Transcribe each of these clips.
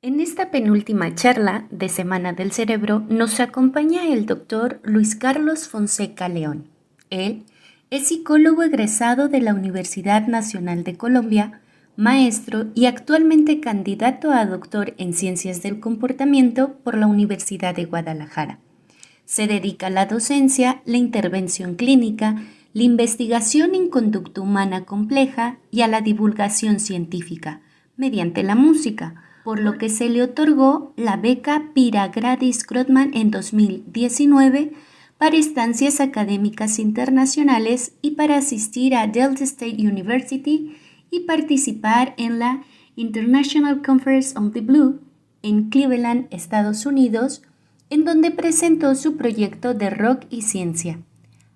En esta penúltima charla de Semana del Cerebro nos acompaña el doctor Luis Carlos Fonseca León. Él es psicólogo egresado de la Universidad Nacional de Colombia, maestro y actualmente candidato a doctor en Ciencias del Comportamiento por la Universidad de Guadalajara. Se dedica a la docencia, la intervención clínica, la investigación en conducta humana compleja y a la divulgación científica, mediante la música, por lo que se le otorgó la beca Pira Gradis Grothman en 2019 para estancias académicas internacionales y para asistir a Delta State University y participar en la International Conference on the Blue en Cleveland, Estados Unidos, en donde presentó su proyecto de rock y ciencia.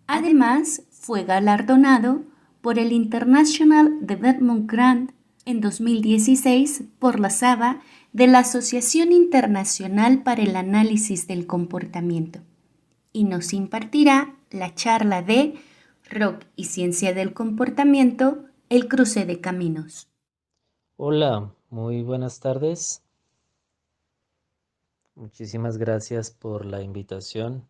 Además, fue galardonado por el International Development Grant en 2016 por la SABA de la Asociación Internacional para el Análisis del Comportamiento y nos impartirá la charla de Rock y Ciencia del Comportamiento, el cruce de caminos. Hola, muy buenas tardes. Muchísimas gracias por la invitación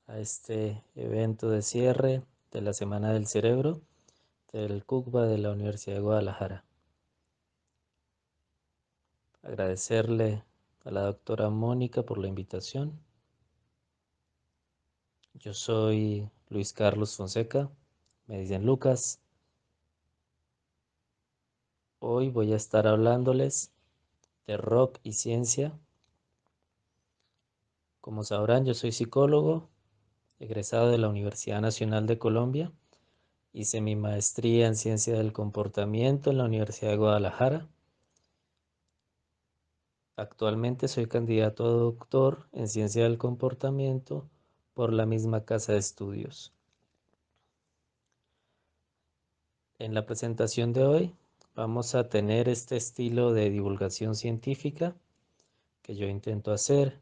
a este evento de cierre de la Semana del Cerebro del CUCBA de la Universidad de Guadalajara. Agradecerle a la doctora Mónica por la invitación. Yo soy Luis Carlos Fonseca, me dicen Lucas. Hoy voy a estar hablándoles de rock y ciencia. Como sabrán, yo soy psicólogo, egresado de la Universidad Nacional de Colombia. Hice mi maestría en Ciencia del Comportamiento en la Universidad de Guadalajara. Actualmente soy candidato a doctor en Ciencia del Comportamiento por la misma casa de estudios. En la presentación de hoy vamos a tener este estilo de divulgación científica que yo intento hacer,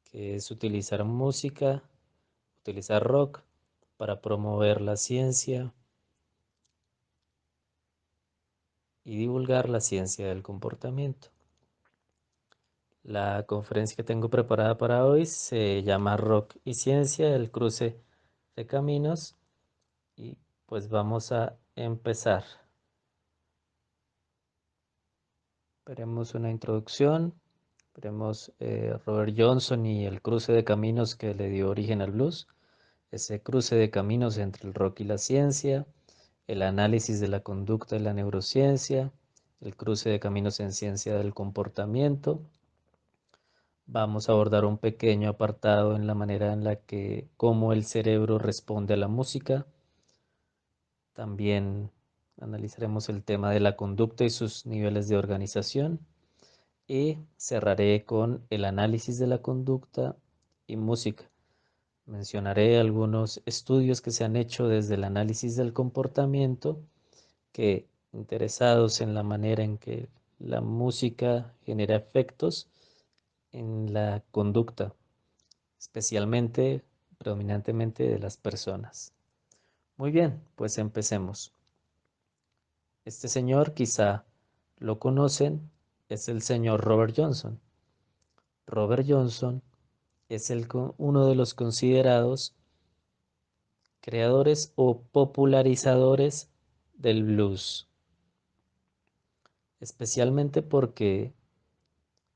que es utilizar música, utilizar rock para promover la ciencia y divulgar la ciencia del comportamiento. La conferencia que tengo preparada para hoy se llama Rock y Ciencia, el cruce de caminos, y pues vamos a empezar. Veremos una introducción, veremos Robert Johnson y el cruce de caminos que le dio origen al blues, ese cruce de caminos entre el rock y la ciencia, el análisis de la conducta y la neurociencia, el cruce de caminos en ciencia del comportamiento. Vamos a abordar un pequeño apartado en la manera en la que cómo el cerebro responde a la música. También analizaremos el tema de la conducta y sus niveles de organización. Y cerraré con el análisis de la conducta y música. Mencionaré algunos estudios que se han hecho desde el análisis del comportamiento que, interesados en la manera en que la música genera efectos en la conducta, especialmente, predominantemente de las personas. Muy bien, pues empecemos. Este señor quizá lo conocen, es el señor Robert Johnson. Robert Johnson es uno de los considerados creadores o popularizadores del blues, especialmente porque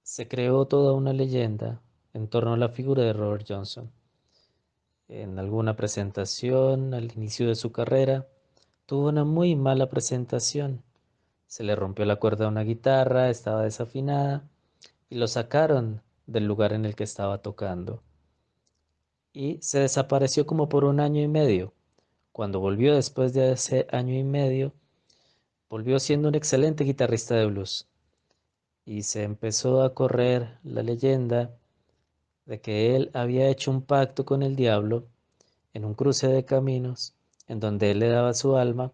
se creó toda una leyenda en torno a la figura de Robert Johnson. En alguna presentación al inicio de su carrera, tuvo una muy mala presentación. Se le rompió la cuerda a una guitarra, estaba desafinada y lo sacaron del lugar en el que estaba tocando. Y se desapareció como por un año y medio. Cuando volvió después de ese año y medio, volvió siendo un excelente guitarrista de blues. Y se empezó a correr la leyenda de que él había hecho un pacto con el diablo en un cruce de caminos en donde él le daba su alma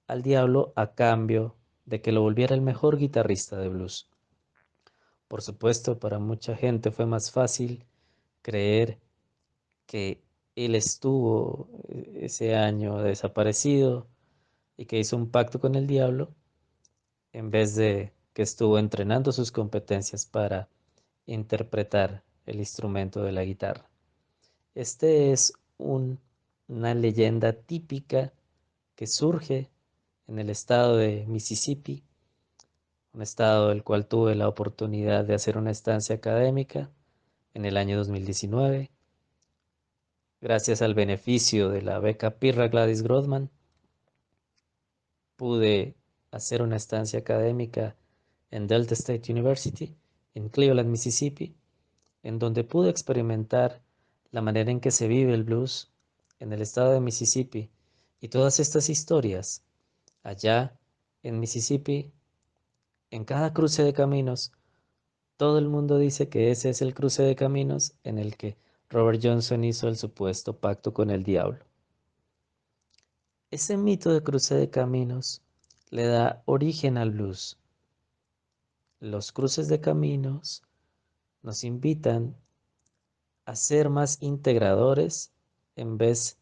al diablo a cambio de que lo volviera el mejor guitarrista de blues. Por supuesto, para mucha gente fue más fácil creer que él estuvo ese año desaparecido y que hizo un pacto con el diablo en vez de que estuvo entrenando sus competencias para interpretar el instrumento de la guitarra. Este es una leyenda típica que surge en el estado de Mississippi, un estado del cual tuve la oportunidad de hacer una estancia académica en el año 2019. Gracias al beneficio de la beca Pirra Gladys Grothman, pude hacer una estancia académica en Delta State University, en Cleveland, Mississippi, en donde pude experimentar la manera en que se vive el blues en el estado de Mississippi y todas estas historias. Allá en Mississippi, en cada cruce de caminos, todo el mundo dice que ese es el cruce de caminos en el que Robert Johnson hizo el supuesto pacto con el diablo. Ese mito de cruce de caminos le da origen al blues. Los cruces de caminos nos invitan a ser más integradores en vez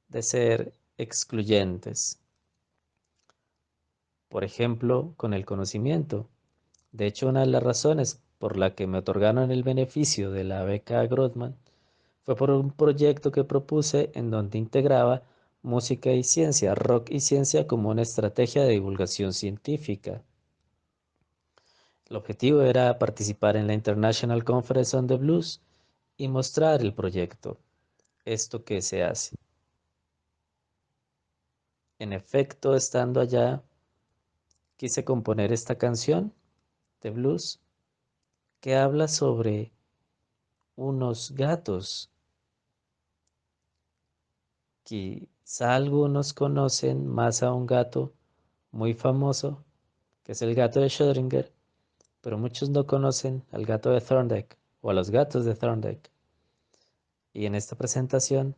de ser excluyentes. Por ejemplo, con el conocimiento. De hecho, una de las razones por la que me otorgaron el beneficio de la beca Grothman fue por un proyecto que propuse en donde integraba música y ciencia, rock y ciencia como una estrategia de divulgación científica. El objetivo era participar en la International Conference on the Blues y mostrar el proyecto, esto que se hace. En efecto, estando allá, quise componer esta canción de blues que habla sobre unos gatos. Quizá algunos conocen más a un gato muy famoso, que es el gato de Schrödinger, pero muchos no conocen al gato de Thorndike o a los gatos de Thorndike. Y en esta presentación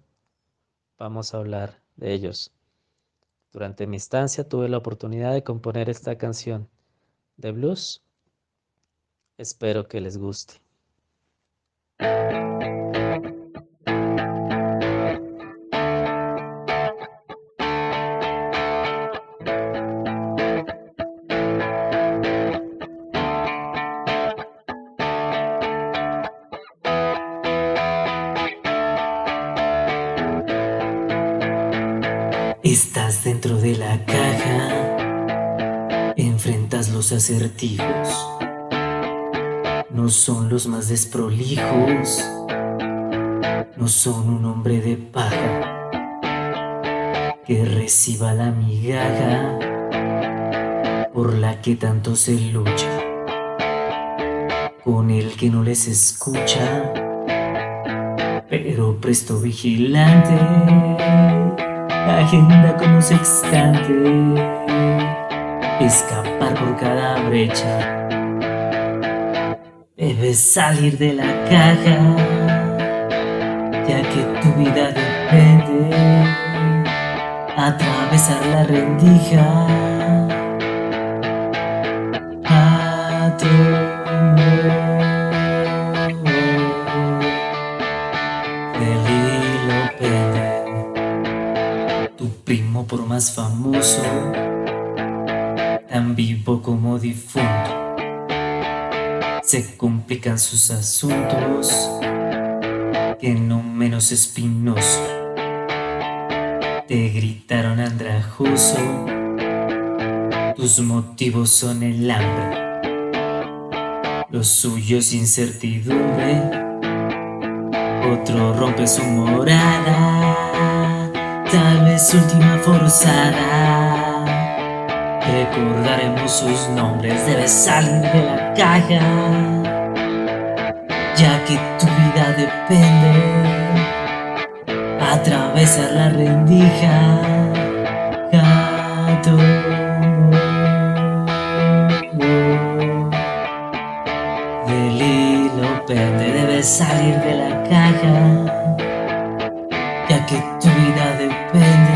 vamos a hablar de ellos. Durante mi estancia tuve la oportunidad de componer esta canción de blues. Espero que les guste. Estás dentro de la caja, enfrentas los acertijos. No son los más desprolijos, no son un hombre de paja que reciba la migaja por la que tanto se lucha, con el que no les escucha, pero presto vigilante, agenda como sextante, escapar por cada brecha. Debes salir de la caja, ya que tu vida depende, atravesar la rendija. Del hilo pende. Tu primo, por más famoso, tan vivo como difunto, se complican sus asuntos, que no menos espinoso. Te gritaron andrajoso, tus motivos son el hambre, los suyos incertidumbre, otro rompe su morada, tal vez última forzada. Recordaremos sus nombres, debes salir de la caja, ya que tu vida depende, atravesar la rendija. Gato, del hilo pende, debes salir de la caja, ya que tu vida depende,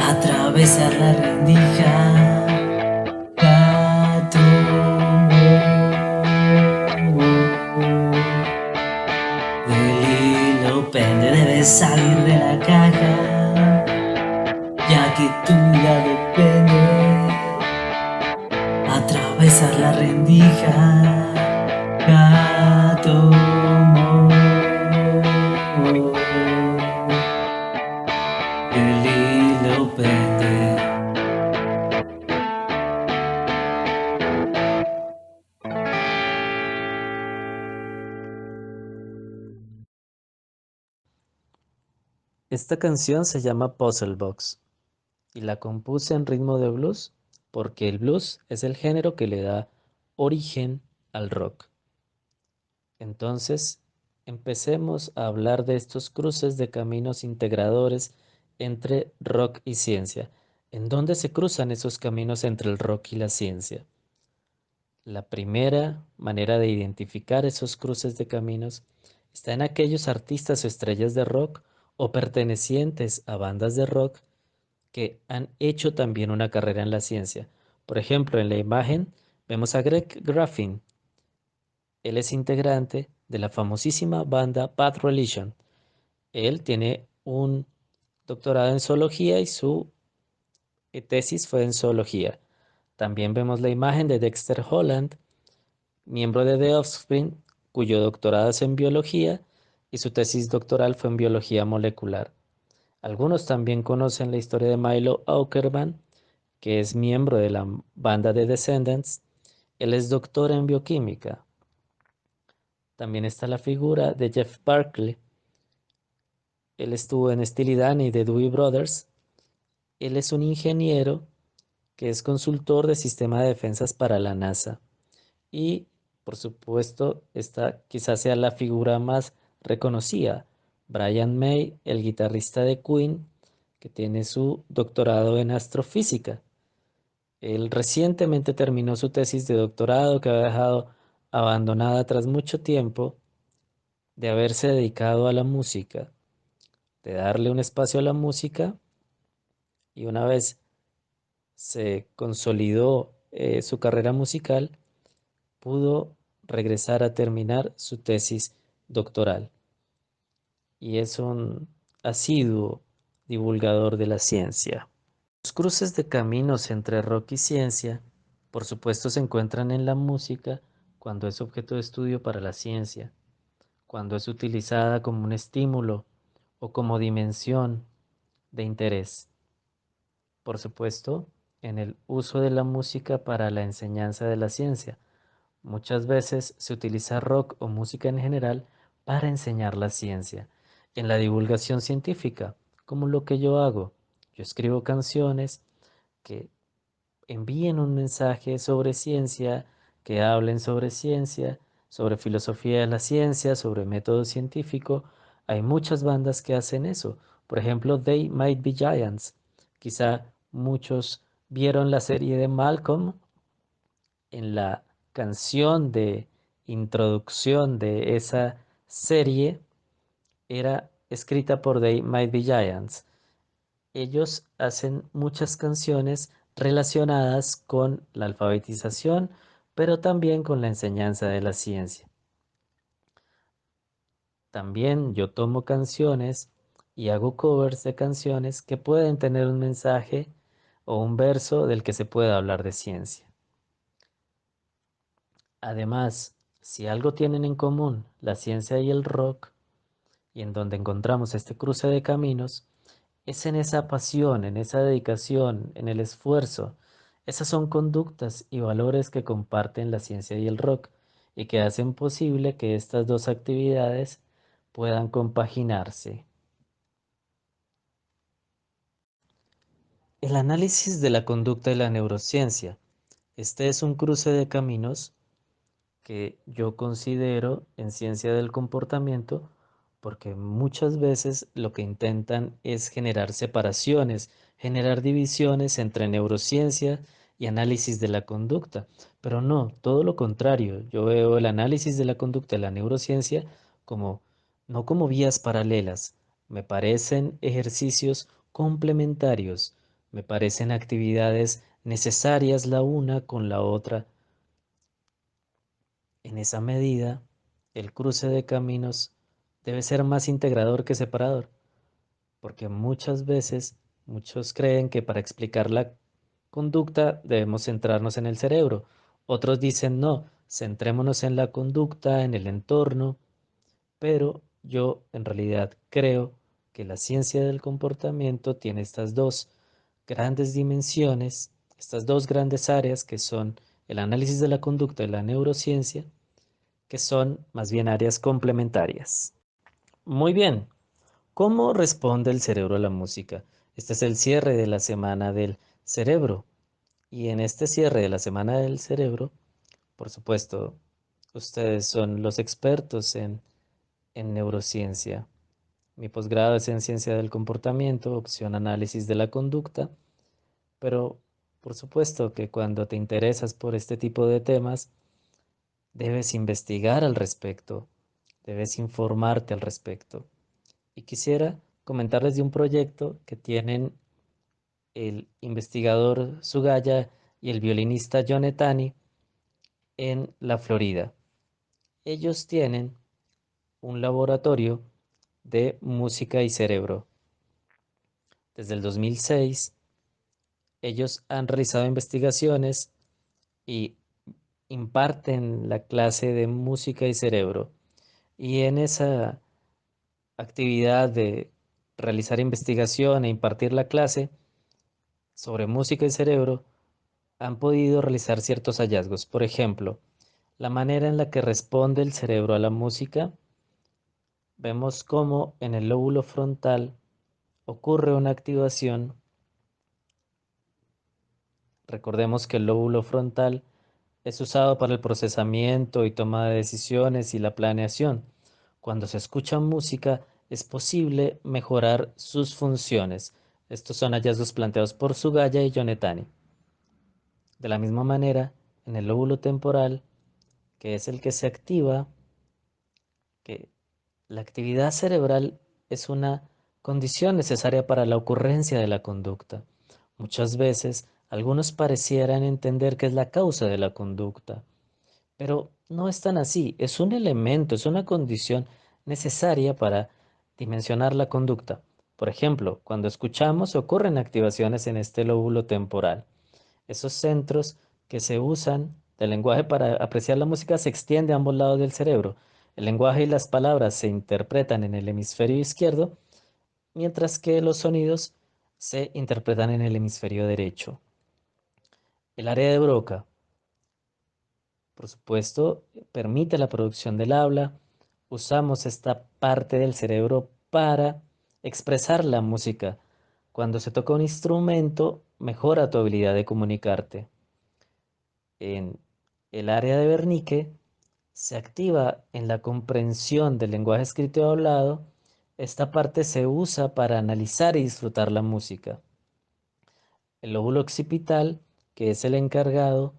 atravesar la rendija. Gato, del hilo pende, debes salir de la caja, ya que tu vida depende, atravesar la rendija. Gato el hilo pende. Esta canción se llama Puzzle Box y la compuse en ritmo de blues porque el blues es el género que le da origen al rock. Entonces, empecemos a hablar de estos cruces de caminos integradores entre rock y ciencia. ¿En dónde se cruzan esos caminos entre el rock y la ciencia? La primera manera de identificar esos cruces de caminos está en aquellos artistas o estrellas de rock o pertenecientes a bandas de rock que han hecho también una carrera en la ciencia. Por ejemplo, en la imagen vemos a Greg Graffin. Él es integrante de la famosísima banda Bad Religion. Él tiene un doctorado en zoología y su tesis fue en zoología. También vemos la imagen de Dexter Holland, miembro de The Offspring, cuyo doctorado es en biología y su tesis doctoral fue en biología molecular. Algunos también conocen la historia de Milo Aukerman, que es miembro de la banda de Descendants. Él es doctor en bioquímica. También está la figura de Jeff Barkley. Él estuvo en Steely Dan y The Doobie Brothers. Él es un ingeniero que es consultor de sistema de defensas para la NASA. Y, por supuesto, esta quizás sea la figura más reconocida, Brian May, el guitarrista de Queen, que tiene su doctorado en astrofísica. Él recientemente terminó su tesis de doctorado que había dejado abandonada tras mucho tiempo de haberse dedicado a la música, de darle un espacio a la música, y una vez se consolidó su carrera musical, pudo regresar a terminar su tesis doctoral y es un asiduo divulgador de la ciencia. Los cruces de caminos entre rock y ciencia, por supuesto, se encuentran en la música cuando es objeto de estudio para la ciencia, cuando es utilizada como un estímulo o como dimensión de interés. Por supuesto, en el uso de la música para la enseñanza de la ciencia. Muchas veces se utiliza rock o música en general para enseñar la ciencia. En la divulgación científica, como lo que yo hago, yo escribo canciones que envíen un mensaje sobre ciencia, que hablen sobre filosofía de la ciencia, sobre método científico. Hay muchas bandas que hacen eso. Por ejemplo, They Might Be Giants. Quizá muchos vieron la serie de Malcolm. En la canción de introducción de esa serie era escrita por They Might Be Giants. Ellos hacen muchas canciones relacionadas con la alfabetización, pero también con la enseñanza de la ciencia. También yo tomo canciones y hago covers de canciones que pueden tener un mensaje o un verso del que se pueda hablar de ciencia. Además, si algo tienen en común la ciencia y el rock, y en donde encontramos este cruce de caminos, es en esa pasión, en esa dedicación, en el esfuerzo. Esas son conductas y valores que comparten la ciencia y el rock y que hacen posible que estas dos actividades puedan compaginarse. El análisis de la conducta y la neurociencia. Este es un cruce de caminos que yo considero en ciencia del comportamiento porque muchas veces lo que intentan es generar separaciones, generar divisiones entre neurociencia y análisis de la conducta. Pero no, todo lo contrario. Yo veo el análisis de la conducta y la neurociencia como no como vías paralelas. Me parecen ejercicios complementarios, me parecen actividades necesarias la una con la otra. En esa medida, el cruce de caminos debe ser más integrador que separador, porque muchas veces muchos creen que para explicar la conducta debemos centrarnos en el cerebro Otros dicen no, centrémonos en la conducta, en el entorno, pero yo en realidad creo que la ciencia del comportamiento tiene estas dos grandes dimensiones, estas dos grandes áreas que son el análisis de la conducta y la neurociencia, que son más bien áreas complementarias. Muy bien, ¿cómo responde el cerebro a la música? Este es el cierre de la semana del cerebro. Y en este cierre de la semana del cerebro, por supuesto, ustedes son los expertos en neurociencia. Mi posgrado es en ciencia del comportamiento, opción análisis de la conducta, pero por supuesto que cuando te interesas por este tipo de temas, debes investigar al respecto, debes informarte al respecto. Y quisiera comentarles de un proyecto que tienen el investigador Sugaya y el violinista John Etani en la Florida. Ellos tienen un laboratorio de música y cerebro. Desde el 2006, ellos han realizado investigaciones y imparten la clase de música y cerebro. Y en esa actividad de realizar investigación e impartir la clase sobre música y cerebro, han podido realizar ciertos hallazgos. Por ejemplo, la manera en la que responde el cerebro a la música, vemos cómo en el lóbulo frontal ocurre una activación. Recordemos que el lóbulo frontal es usado para el procesamiento y toma de decisiones y la planeación. Cuando se escucha música, es posible mejorar sus funciones. Estos son hallazgos planteados por Sugaya y Yonetani. De la misma manera, en el lóbulo temporal, que es el que se activa, que la actividad cerebral es una condición necesaria para la ocurrencia de la conducta. Muchas veces, algunos parecieran entender que es la causa de la conducta, pero no es tan así, es un elemento, es una condición necesaria para dimensionar la conducta. Por ejemplo, cuando escuchamos ocurren activaciones en este lóbulo temporal. Esos centros que se usan del lenguaje para apreciar la música se extiende a ambos lados del cerebro. El lenguaje y las palabras se interpretan en el hemisferio izquierdo, mientras que los sonidos se interpretan en el hemisferio derecho. El área de Broca, por supuesto, permite la producción del habla. Usamos esta parte del cerebro para expresar la música. Cuando se toca un instrumento, mejora tu habilidad de comunicarte. En el área de Wernicke se activa en la comprensión del lenguaje escrito y hablado. Esta parte se usa para analizar y disfrutar la música. El lóbulo occipital, que es el encargado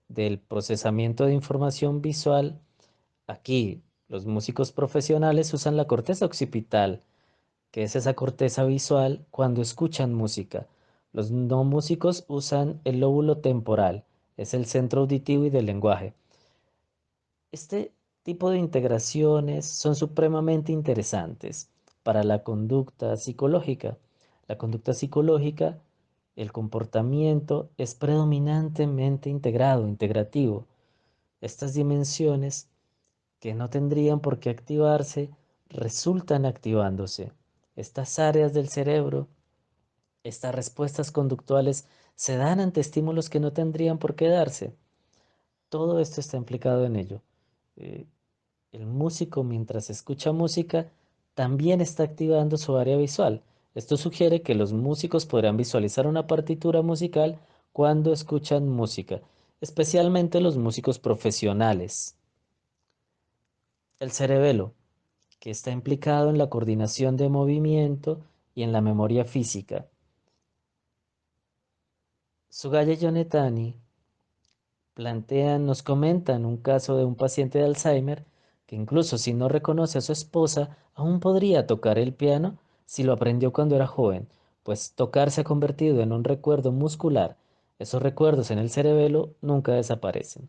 del procesamiento de información visual. Aquí, los músicos profesionales usan la corteza occipital, que es esa corteza visual cuando escuchan música. Los no músicos usan el lóbulo temporal, es el centro auditivo y del lenguaje. Este tipo de integraciones son supremamente interesantes para la conducta psicológica. La conducta psicológica, el comportamiento es predominantemente integrado, integrativo. Estas dimensiones que no tendrían por qué activarse resultan activándose. Estas áreas del cerebro, estas respuestas conductuales se dan ante estímulos que no tendrían por qué darse. Todo esto está implicado en ello. Eh, el músico, mientras escucha música, también está activando su área visual. Esto sugiere que los músicos podrán visualizar una partitura musical cuando escuchan música, especialmente los músicos profesionales. El cerebelo, que está implicado en la coordinación de movimiento y en la memoria física. Sugaya y Yonetani nos comentan un caso de un paciente de Alzheimer que incluso si no reconoce a su esposa, aún podría tocar el piano si lo aprendió cuando era joven, pues tocar se ha convertido en un recuerdo muscular. Esos recuerdos en el cerebelo nunca desaparecen.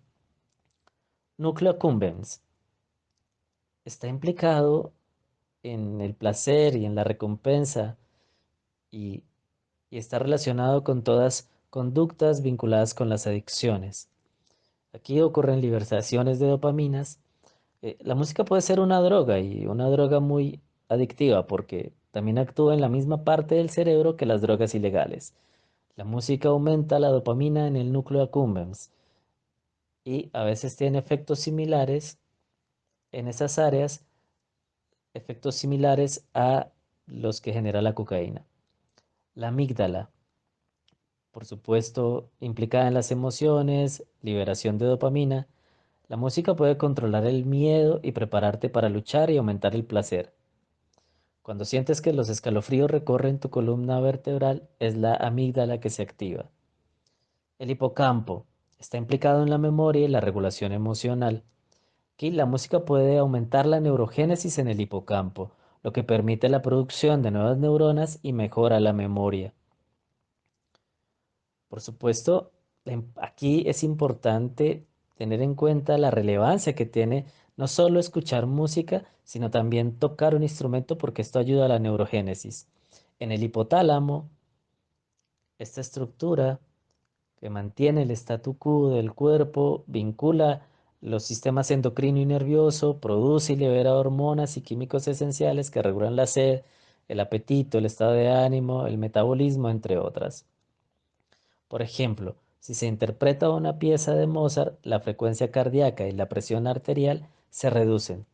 Núcleo accumbens está implicado en el placer y en la recompensa y, y está relacionado con todas conductas vinculadas con las adicciones. Aquí ocurren liberaciones de dopaminas. La música puede ser una droga y una droga muy adictiva porque también actúa en la misma parte del cerebro que las drogas ilegales. La música aumenta la dopamina en el núcleo accumbens y a veces tiene efectos similares en esas áreas, efectos similares a los que genera la cocaína. La amígdala, por supuesto, implicada en las emociones, liberación de dopamina. La música puede controlar el miedo y prepararte para luchar y aumentar el placer. Cuando sientes que los escalofríos recorren tu columna vertebral, es la amígdala que se activa. El hipocampo está implicado en la memoria y la regulación emocional. Aquí la música puede aumentar la neurogénesis en el hipocampo, lo que permite la producción de nuevas neuronas y mejora la memoria. Por supuesto, aquí es importante tener en cuenta la relevancia que tiene no solo escuchar música, sino también tocar un instrumento porque esto ayuda a la neurogénesis. En el hipotálamo, esta estructura que mantiene el statu quo del cuerpo vincula los sistemas endocrino y nervioso, produce y libera hormonas y químicos esenciales que regulan la sed, el apetito, el estado de ánimo, el metabolismo, entre otras. Por ejemplo, si se interpreta una pieza de Mozart, la frecuencia cardíaca y la presión arterial se reducen,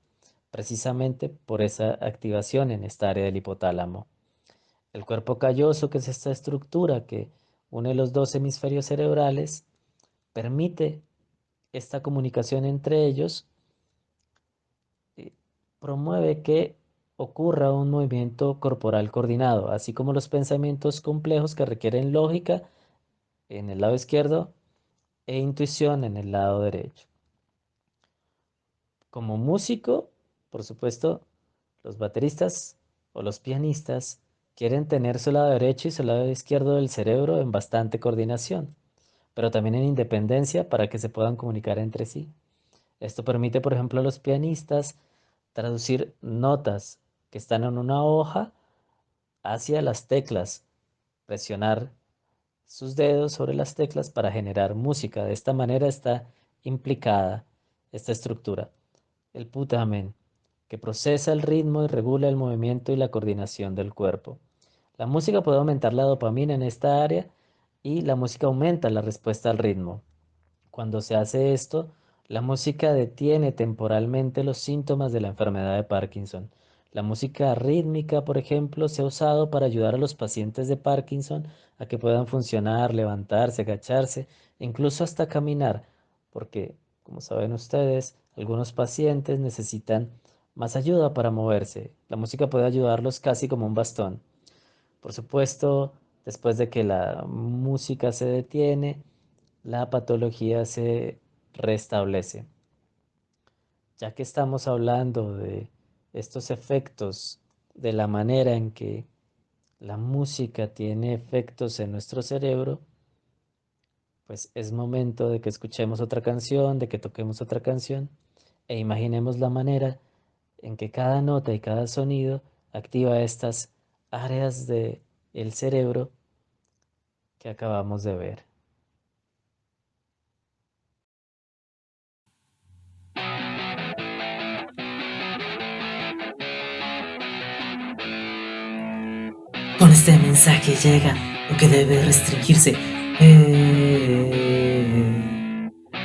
precisamente por esa activación en esta área del hipotálamo. El cuerpo calloso, que es esta estructura que une los dos hemisferios cerebrales, permite esta comunicación entre ellos, y promueve que ocurra un movimiento corporal coordinado, así como los pensamientos complejos que requieren lógica en el lado izquierdo e intuición en el lado derecho. Como músico, por supuesto, los bateristas o los pianistas quieren tener su lado derecho y su lado izquierdo del cerebro en bastante coordinación, pero también en independencia para que se puedan comunicar entre sí. Esto permite, por ejemplo, a los pianistas traducir notas que están en una hoja hacia las teclas, presionar sus dedos sobre las teclas para generar música. De esta manera está implicada esta estructura. El putamen, que procesa el ritmo y regula el movimiento y la coordinación del cuerpo. La música puede aumentar la dopamina en esta área y la música aumenta la respuesta al ritmo. Cuando se hace esto, la música detiene temporalmente los síntomas de la enfermedad de Parkinson. La música rítmica, por ejemplo, se ha usado para ayudar a los pacientes de Parkinson a que puedan funcionar, levantarse, agacharse, incluso hasta caminar, porque, como saben ustedes, algunos pacientes necesitan más ayuda para moverse. La música puede ayudarlos casi como un bastón. Por supuesto, después de que la música se detiene, la patología se restablece. Ya que estamos hablando de estos efectos, de la manera en que la música tiene efectos en nuestro cerebro, pues es momento de que escuchemos otra canción, de que toquemos otra canción e imaginemos la manera en que cada nota y cada sonido activa estas áreas del cerebro que acabamos de ver. Con este mensaje llega lo que debe restringirse.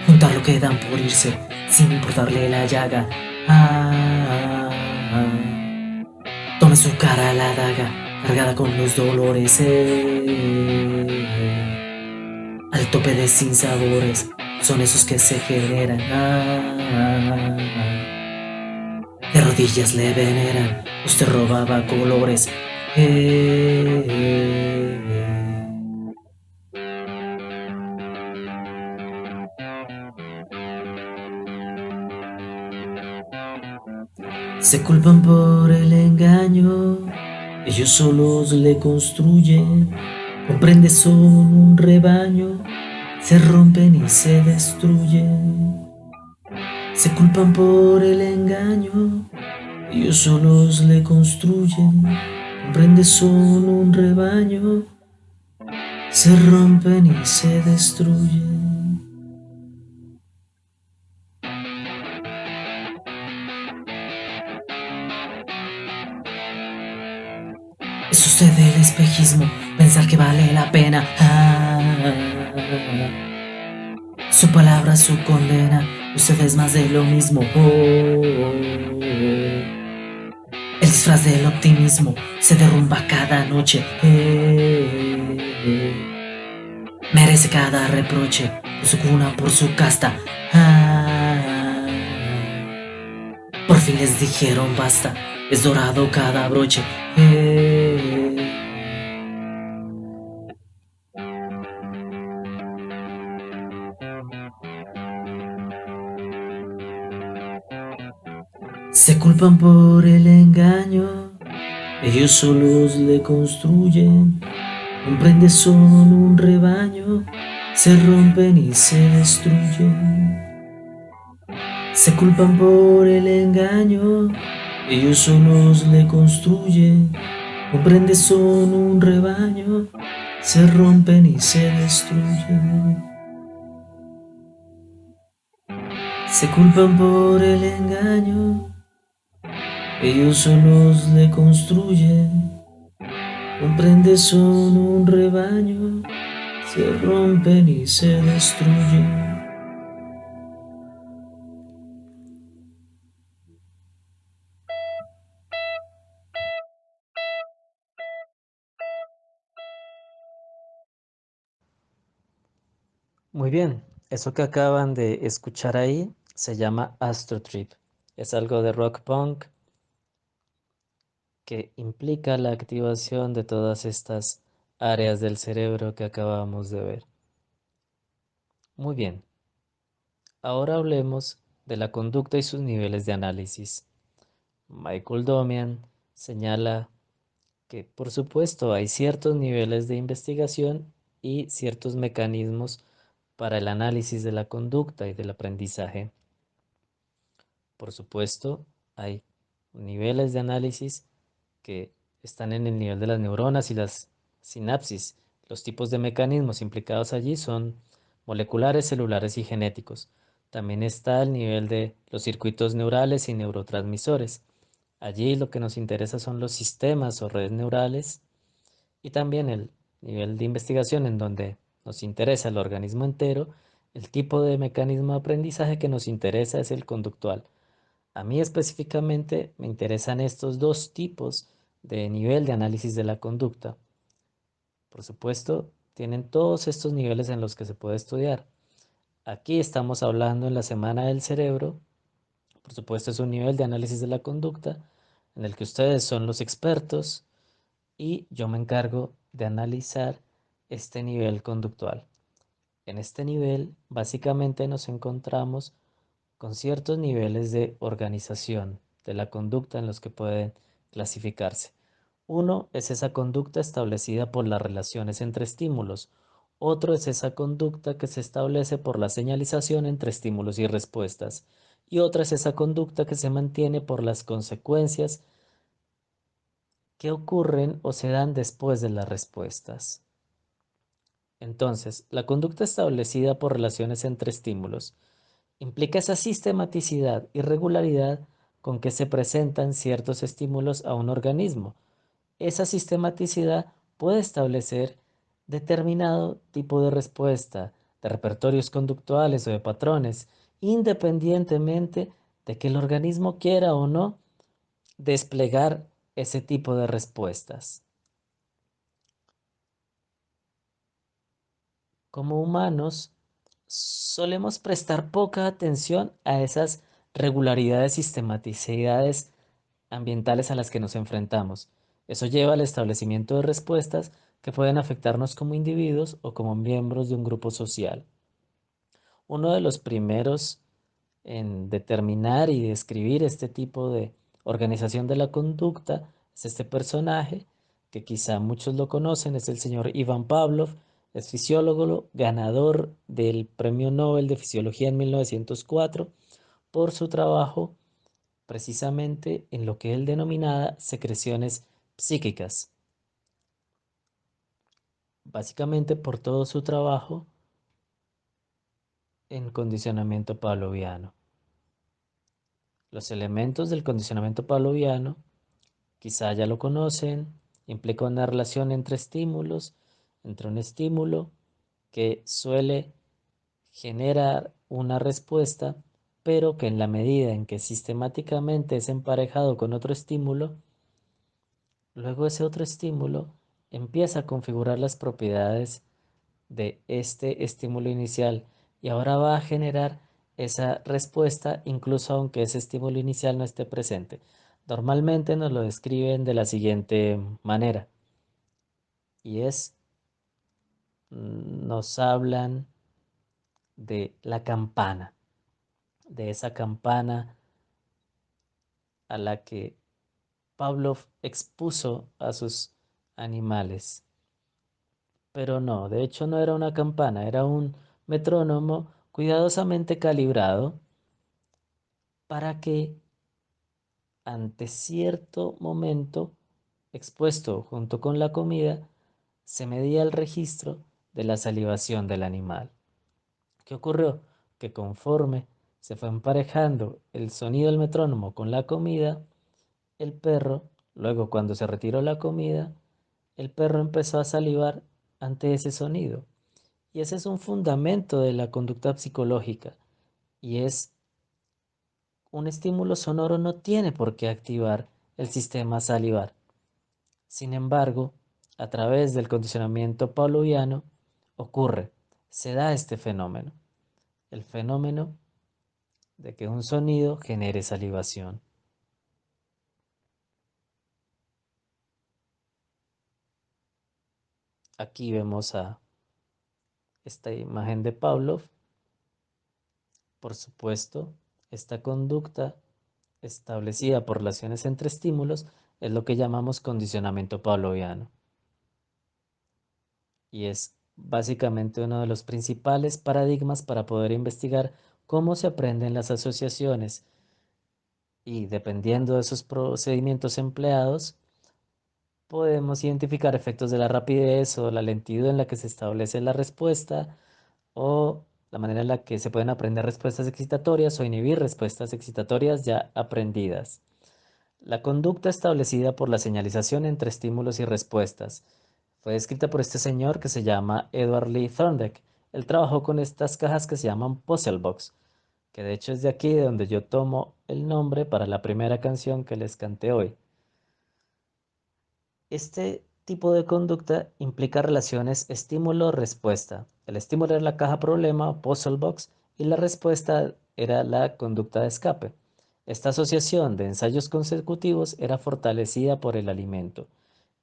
Juntar lo que dan por irse, sin importarle la llaga. Tome su cara a la daga, cargada con los dolores. Al tope de sinsabores, son esos que se generan. De rodillas le veneran, usted robaba colores. Se culpan por el engaño, ellos solos le construyen. Comprende, son un rebaño, se rompen y se destruyen. Se culpan por el engaño, ellos solos le construyen. Comprende, son un rebaño, se rompen y se destruyen. Usted del espejismo, pensar que vale la pena. Su palabra, su condena, usted es más de lo mismo. El disfraz del optimismo se derrumba cada noche. Merece cada reproche por su cuna, por su casta. Por fin les dijeron basta, es dorado cada broche. Se culpan por el engaño, ellos solos le construyen. Comprende, son un rebaño, se rompen y se destruyen. Se culpan por el engaño, ellos solos le construyen. Comprende, son un rebaño, se rompen y se destruyen. Se culpan por el engaño, ellos solos le construyen. Comprende, son un rebaño, se rompen y se destruyen. Muy bien, eso que acaban de escuchar ahí se llama Astro Trip. Es algo de rock punk que implica la activación de todas estas áreas del cerebro que acabamos de ver. Muy bien, ahora hablemos de la conducta y sus niveles de análisis. Michael Domian señala que, por supuesto, hay ciertos niveles de investigación y ciertos mecanismos para el análisis de la conducta y del aprendizaje. Por supuesto, hay niveles de análisis que están en el nivel de las neuronas y las sinapsis. Los tipos de mecanismos implicados allí son moleculares, celulares y genéticos. También está el nivel de los circuitos neurales y neurotransmisores. Allí lo que nos interesa son los sistemas o redes neurales y también el nivel de investigación en donde nos interesa el organismo entero. El tipo de mecanismo de aprendizaje que nos interesa es el conductual. A mí específicamente me interesan estos dos tipos de nivel de análisis de la conducta. Por supuesto, tienen todos estos niveles en los que se puede estudiar. Aquí estamos hablando en la semana del cerebro. Por supuesto, es un nivel de análisis de la conducta en el que ustedes son los expertos y yo me encargo de analizar este nivel conductual. En este nivel, básicamente nos encontramos con ciertos niveles de organización de la conducta en los que pueden clasificarse. Uno es esa conducta establecida por las relaciones entre estímulos. Otro es esa conducta que se establece por la señalización entre estímulos y respuestas. Y otra es esa conducta que se mantiene por las consecuencias que ocurren o se dan después de las respuestas. Entonces, la conducta establecida por relaciones entre estímulos implica esa sistematicidad y regularidad con que se presentan ciertos estímulos a un organismo. Esa sistematicidad puede establecer determinado tipo de respuesta, de repertorios conductuales o de patrones, independientemente de que el organismo quiera o no desplegar ese tipo de respuestas. Como humanos, solemos prestar poca atención a esas regularidades, sistematicidades ambientales a las que nos enfrentamos. Eso lleva al establecimiento de respuestas que pueden afectarnos como individuos o como miembros de un grupo social. Uno de los primeros en determinar y describir este tipo de organización de la conducta es este personaje, que quizá muchos lo conocen, es el señor Ivan Pavlov, es fisiólogo, ganador del Premio Nobel de Fisiología en 1904 por su trabajo precisamente en lo que él denominaba secreciones psíquicas, básicamente por todo su trabajo en condicionamiento pavloviano. Los elementos del condicionamiento pavloviano quizá ya lo conocen, Implica una relación entre estímulos, entre un estímulo que suele generar una respuesta, pero que en la medida en que sistemáticamente es emparejado con otro estímulo, luego ese otro estímulo empieza a configurar las propiedades de este estímulo inicial y ahora va a generar esa respuesta incluso aunque ese estímulo inicial no esté presente. Normalmente nos lo describen de la siguiente manera y es, nos hablan de la campana, de esa campana a la que Pavlov expuso a sus animales. Pero no, de hecho no era una campana, era un metrónomo cuidadosamente calibrado para que ante cierto momento expuesto junto con la comida se medía el registro de la salivación del animal. ¿Qué ocurrió? Que conforme se fue emparejando el sonido del metrónomo con la comida, el perro, luego cuando se retiró la comida, el perro empezó a salivar ante ese sonido. Y ese es un fundamento de la conducta psicológica. Y es un estímulo sonoro no tiene por qué activar el sistema salivar. Sin embargo, a través del condicionamiento pavloviano ocurre, se da este fenómeno, el fenómeno de que un sonido genere salivación. Aquí vemos a esta imagen de Pavlov. Por supuesto, esta conducta establecida por relaciones entre estímulos es lo que llamamos condicionamiento pavloviano. Y es básicamente uno de los principales paradigmas para poder investigar cómo se aprenden las asociaciones y dependiendo de esos procedimientos empleados, podemos identificar efectos de la rapidez o la lentitud en la que se establece la respuesta o la manera en la que se pueden aprender respuestas excitatorias o inhibir respuestas excitatorias ya aprendidas. La conducta establecida por la señalización entre estímulos y respuestas fue descrita por este señor que se llama Edward Lee Thorndike. Él trabajó con estas cajas que se llaman Puzzle Box, que de hecho es de aquí de donde yo tomo el nombre para la primera canción que les canté hoy. Este tipo de conducta implica relaciones estímulo-respuesta. El estímulo era la caja problema o puzzle box y la respuesta era la conducta de escape. Esta asociación de ensayos consecutivos era fortalecida por el alimento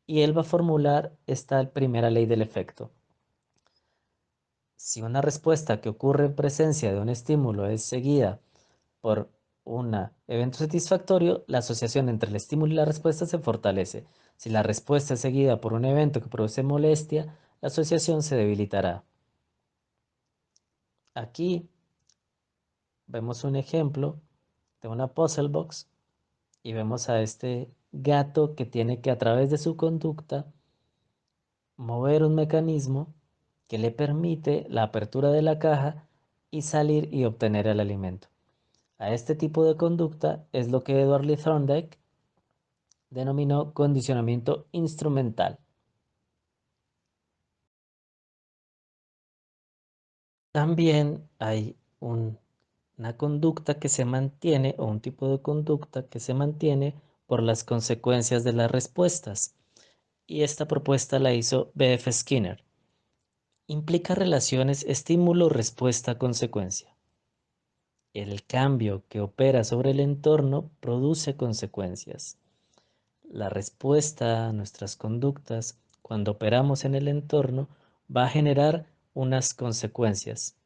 y él va a formular esta primera ley del efecto. Si una respuesta que ocurre en presencia de un estímulo es seguida por un evento satisfactorio, la asociación entre el estímulo y la respuesta se fortalece. Si la respuesta es seguida por un evento que produce molestia, la asociación se debilitará. Aquí vemos un ejemplo de una puzzle box y vemos a este gato que tiene que a través de su conducta mover un mecanismo que le permite la apertura de la caja y salir y obtener el alimento. A este tipo de conducta es lo que Edward Lee Thorndike denominó condicionamiento instrumental. También hay una conducta que se mantiene o un tipo de conducta que se mantiene por las consecuencias de las respuestas. Y esta propuesta la hizo B.F. Skinner. Implica relaciones estímulo-respuesta-consecuencia. El cambio que opera sobre el entorno produce consecuencias. La respuesta a nuestras conductas cuando operamos en el entorno va a generar unas consecuencias.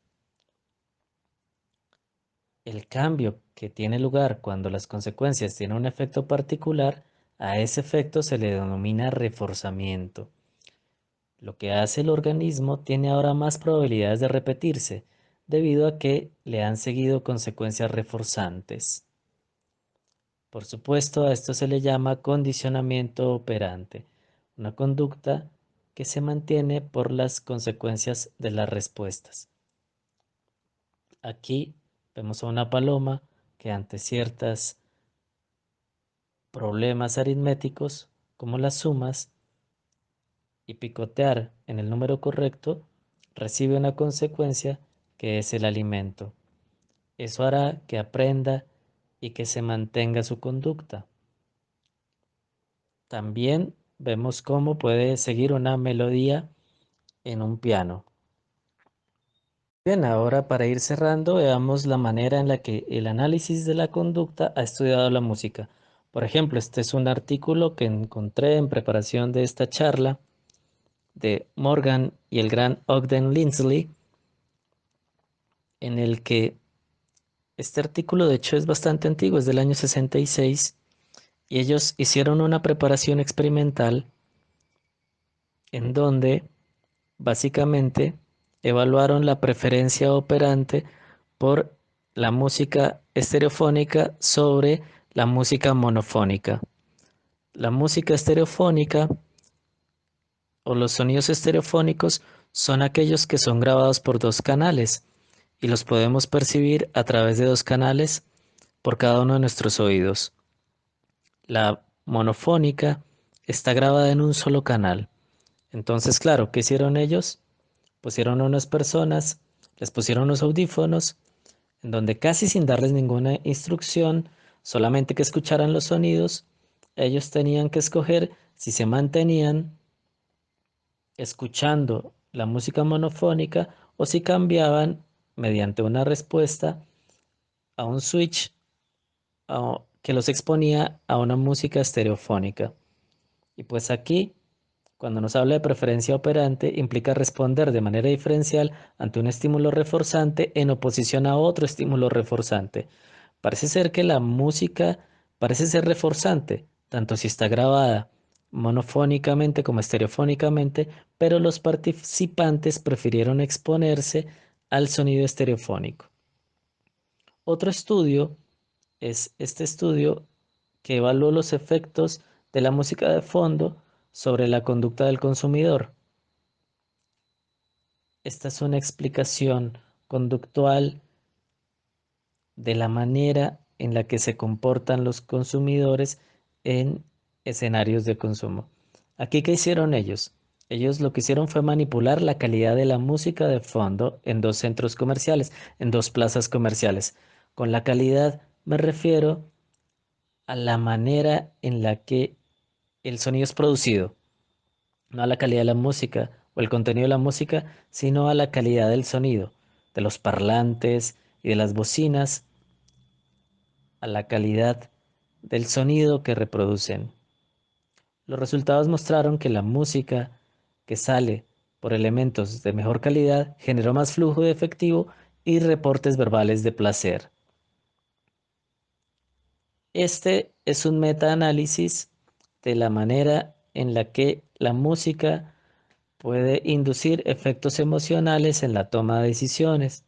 El cambio que tiene lugar cuando las consecuencias tienen un efecto particular, a ese efecto se le denomina reforzamiento. Lo que hace el organismo tiene ahora más probabilidades de repetirse, debido a que le han seguido consecuencias reforzantes. Por supuesto, a esto se le llama condicionamiento operante, una conducta que se mantiene por las consecuencias de las respuestas. Aquí vemos a una paloma que ante ciertos problemas aritméticos, como las sumas, y picotear en el número correcto, recibe una consecuencia que es el alimento. Eso hará que aprenda y que se mantenga su conducta. También vemos cómo puede seguir una melodía en un piano. Bien, ahora para ir cerrando, veamos la manera en la que el análisis de la conducta ha estudiado la música. Por ejemplo, este es un artículo que encontré en preparación de esta charla de Morgan y el gran Ogden Lindsley, en el que este artículo de hecho es bastante antiguo, es del año 66, y ellos hicieron una preparación experimental en donde básicamente evaluaron la preferencia operante por la música estereofónica sobre la música monofónica. La música estereofónica o los sonidos estereofónicos son aquellos que son grabados por dos canales y los podemos percibir a través de dos canales por cada uno de nuestros oídos. La monofónica está grabada en un solo canal. Entonces, claro, ¿qué hicieron ellos? Pusieron a unas personas, les pusieron unos audífonos, en donde casi sin darles ninguna instrucción, solamente que escucharan los sonidos, ellos tenían que escoger si se mantenían escuchando la música monofónica o si cambiaban mediante una respuesta a un switch que los exponía a una música estereofónica. Y pues aquí, cuando nos habla de preferencia operante, implica responder de manera diferencial ante un estímulo reforzante en oposición a otro estímulo reforzante. Parece ser que la música parece ser reforzante, tanto si está grabada monofónicamente como estereofónicamente, pero los participantes prefirieron exponerse al sonido estereofónico. Otro estudio es este estudio que evaluó los efectos de la música de fondo sobre la conducta del consumidor. Esta es una explicación conductual de la manera en la que se comportan los consumidores en escenarios de consumo. Aquí, ¿qué hicieron ellos? Ellos lo que hicieron fue manipular la calidad de la música de fondo en dos centros comerciales, en dos plazas comerciales. Con la calidad me refiero a la manera en la que el sonido es producido, no a la calidad de la música o el contenido de la música, sino a la calidad del sonido, de los parlantes y de las bocinas, a la calidad del sonido que reproducen. Los resultados mostraron que la música que sale por elementos de mejor calidad generó más flujo de efectivo y reportes verbales de placer. Este es un metaanálisis de la manera en la que la música puede inducir efectos emocionales en la toma de decisiones.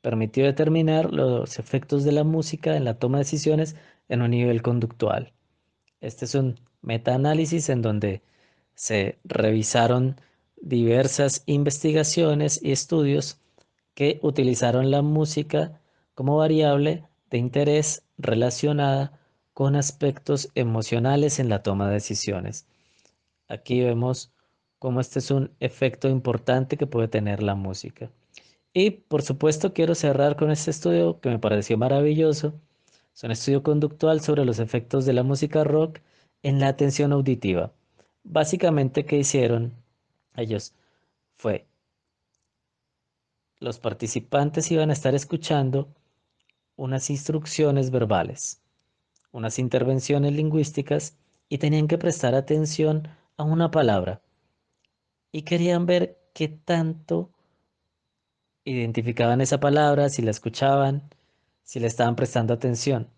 Permitió determinar los efectos de la música en la toma de decisiones en un nivel conductual. Este es un metaanálisis en donde se revisaron diversas investigaciones y estudios que utilizaron la música como variable de interés relacionada con aspectos emocionales en la toma de decisiones. Aquí vemos cómo este es un efecto importante que puede tener la música. Y por supuesto quiero cerrar con este estudio que me pareció maravilloso. Es un estudio conductual sobre los efectos de la música rock en la atención auditiva. Básicamente, ¿qué hicieron ellos? Fue, los participantes iban a estar escuchando unas instrucciones verbales, unas intervenciones lingüísticas y tenían que prestar atención a una palabra y querían ver qué tanto identificaban esa palabra, si la escuchaban, si le estaban prestando atención.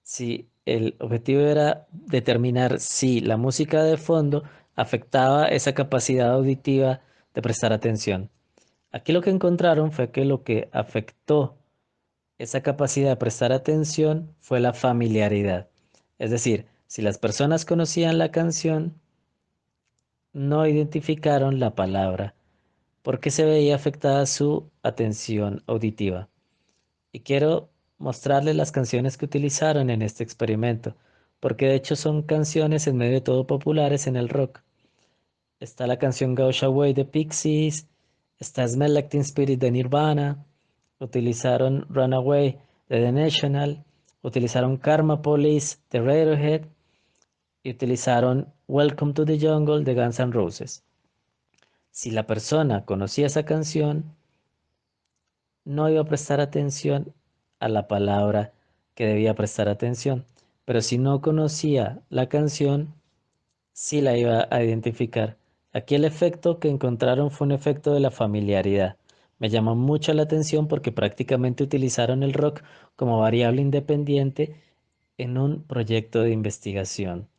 Si el objetivo era determinar si la música de fondo afectaba esa capacidad auditiva de prestar atención. Aquí lo que encontraron fue que lo que afectó esa capacidad de prestar atención fue la familiaridad. Es decir, si las personas conocían la canción, no identificaron la palabra porque se veía afectada su atención auditiva. Y quiero mostrarles las canciones que utilizaron en este experimento, porque de hecho son canciones en medio de todo populares en el rock. está la canción Gauge Away de Pixies, está Smell Like Teen Spirit de Nirvana, utilizaron Runaway de The National, utilizaron Karma Police de Radiohead y utilizaron Welcome to the Jungle de Guns N' Roses. Si la persona conocía esa canción, no iba a prestar atención a la palabra que debía prestar atención, pero si no conocía la canción, sí la iba a identificar. Aquí el efecto que encontraron fue un efecto de la familiaridad. Me llamó mucho la atención porque prácticamente utilizaron el rock como variable independiente en un proyecto de investigación.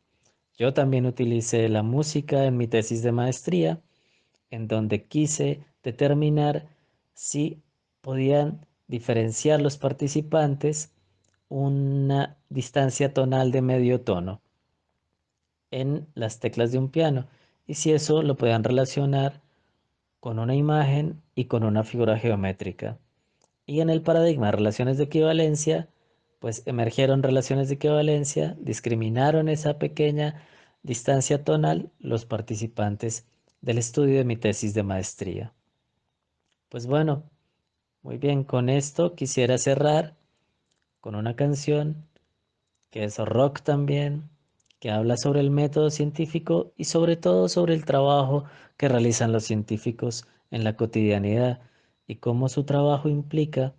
Yo también utilicé la música en mi tesis de maestría, en donde quise determinar si podían diferenciar los participantes una distancia tonal de medio tono en las teclas de un piano y si eso lo podían relacionar con una imagen y con una figura geométrica. Y en el paradigma de relaciones de equivalencia, pues emergieron relaciones de equivalencia, discriminaron esa pequeña distancia tonal los participantes del estudio de mi tesis de maestría. Pues bueno, muy bien, con esto quisiera cerrar con una canción que es rock también, que habla sobre el método científico y sobre todo sobre el trabajo que realizan los científicos en la cotidianidad y cómo su trabajo implica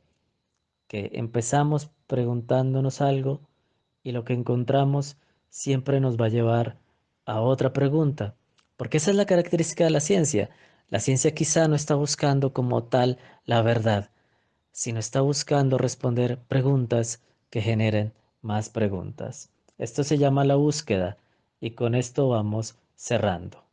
que empezamos preguntándonos algo y lo que encontramos siempre nos va a llevar a otra pregunta, porque esa es la característica de la ciencia. La ciencia quizá no está buscando como tal la verdad, sino está buscando responder preguntas que generen más preguntas. Esto se llama la búsqueda y con esto vamos cerrando.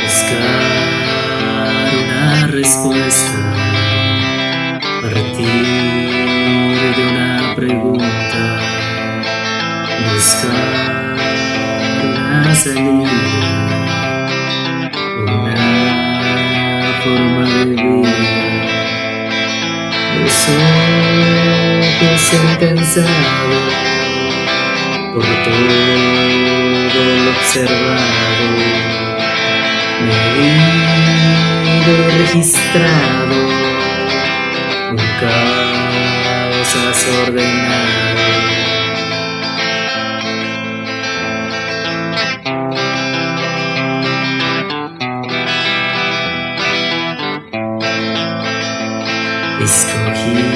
Buscar una respuesta, partir de una pregunta, buscar una salida, una forma de vida. Los ojos se han cansado por todo lo observado, medido, registrado, un caos desordenado.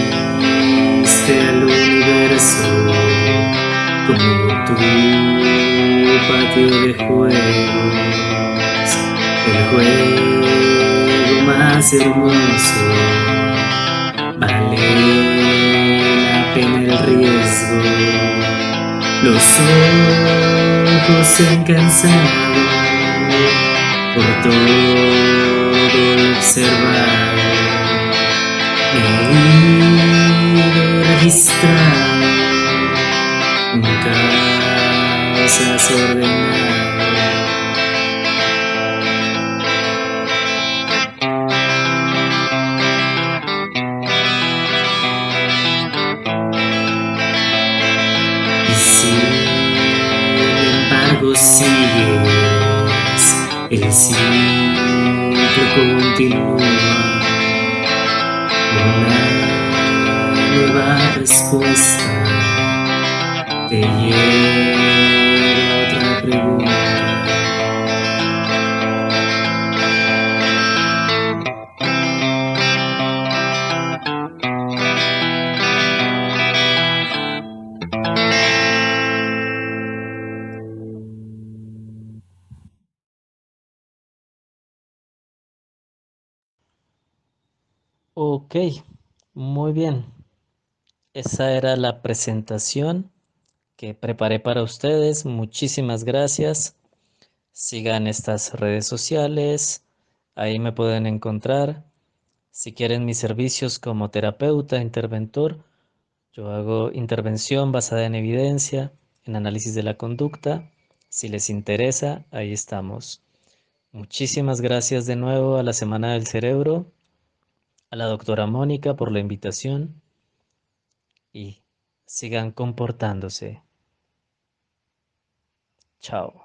Escogiste al universo como tu patio de juegos, el juego más hermoso, vale la pena el riesgo. Los ojos se han cansado por todo lo observado, medido, registrado, un caos desordenado. Y sin embargo sigues, el ciclo continúa, una nueva respuesta te lleva a otra pregunta. Ok, muy bien. Esa era la presentación que preparé para ustedes. Muchísimas gracias. Sigan estas redes sociales. Ahí me pueden encontrar. Si quieren mis servicios como terapeuta, interventor, yo hago intervención basada en evidencia, en análisis de la conducta. Si les interesa, ahí estamos. Muchísimas gracias de nuevo a la Semana del Cerebro, a la doctora Mónica por la invitación y sigan comportándose. Chao.